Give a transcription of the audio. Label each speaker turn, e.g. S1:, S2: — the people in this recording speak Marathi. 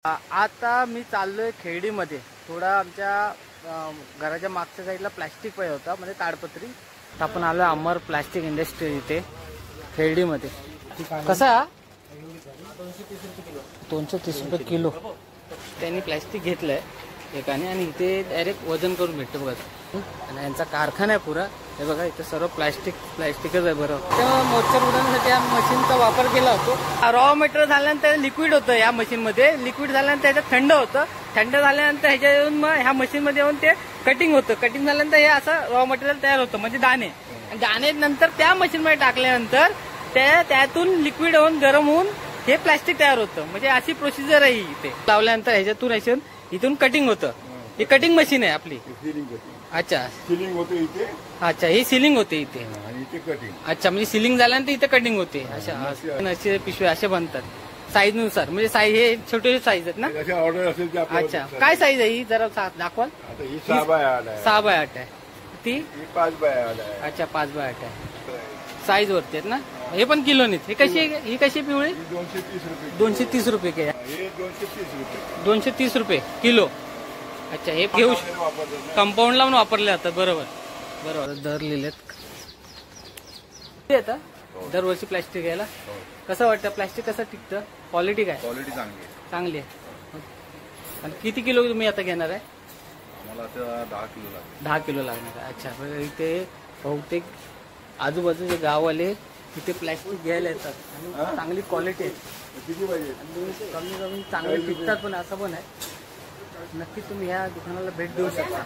S1: आता मी चाललोय खेर्डीमध्ये. थोडा आमच्या घराच्या मागच्या साईडला प्लॅस्टिक पाहिजे होता, म्हणजे ताडपत्री. आपण आलो अमर प्लॅस्टिक इंडस्ट्री इथे खेर्डीमध्ये. कसा 230 रुपये किलो त्यांनी प्लॅस्टिक घेतलंय एकाने, आणि इथे डायरेक्ट वजन करून भेटतं बघा. आणि यांचा कारखाना आहे पुरा. हे बघा इथे सर्व प्लॅस्टिकच आहे. बरं, तेव्हा मॉइश्चर उडवण्यासाठी या मशीनचा वापर केला होतो. रॉ मटेरियल झाल्यानंतर लिक्विड होतं या मशीनमध्ये. लिक्विड झाल्यानंतर ह्याच्यात थंड होतं. थंड झाल्यानंतर ह्याच्या येऊन मग ह्या मशीनमध्ये येऊन ते कटिंग होतं. कटिंग झाल्यानंतर हे असं रॉ मटेरियल तयार होतं, म्हणजे दाणे. आणि दाणे नंतर त्या मशीनमध्ये टाकल्यानंतर त्यातून लिक्विड होऊन गरम होऊन हे प्लॅस्टिक तयार होतं. म्हणजे अशी प्रोसिजर आहे इथे. लावल्यानंतर ह्याच्यातून इथून कटिंग होतं. ही कटिंग मशीन आहे आपली. अच्छा,
S2: सिलिंग होते इथे.
S1: अच्छा, ही सिलिंग होते इथे.
S2: इथे कटिंग.
S1: अच्छा, म्हणजे सिलिंग झाल्यानंतर इथे कटिंग होते. असे पिशवे असे बनतात साईज नुसार. म्हणजे साईज हे छोटे साईज आहेत ना.
S2: ऑर्डर असेल.
S1: अच्छा, काय साईज आहे ही जरा दाखवाल.
S2: ही 6x8 आहे.
S1: 6x8 आहे. ती
S2: 5x8 आहे.
S1: अच्छा, 5x8 आहे. साईज वरती आहेत ना. हे पण किलोनीच. ही कशी पिवळी
S2: 230 रुपये.
S1: 230 रुपये के.
S2: हे 230 रुपये.
S1: 230 रुपये किलो. अच्छा, हे घेऊ कंपाऊंड लावून वापरले जातात. बरोबर दर लिहिलेत. दरवर्षी प्लॅस्टिक घ्यायला कसं वाटतं? प्लॅस्टिक कसं टिकतं? क्वालिटी काय?
S2: क्वालिटी
S1: चांगली आहे. आणि किती किलो तुम्ही आता घेणार आहे?
S2: मला आता 10 किलो लागेल.
S1: 10 किलो लागणार आहे. अच्छा, इथे बहुतेक आजूबाजूचे गाववाले इथे प्लॅस्टिक घ्यायला येतात आणि चांगली क्वालिटी आहे.
S2: किती पाहिजे?
S1: कमी चांगले टिकतात पण असं पण आहे. नक्की तुम्ही ह्या दुकानाला भेट देऊ शकता.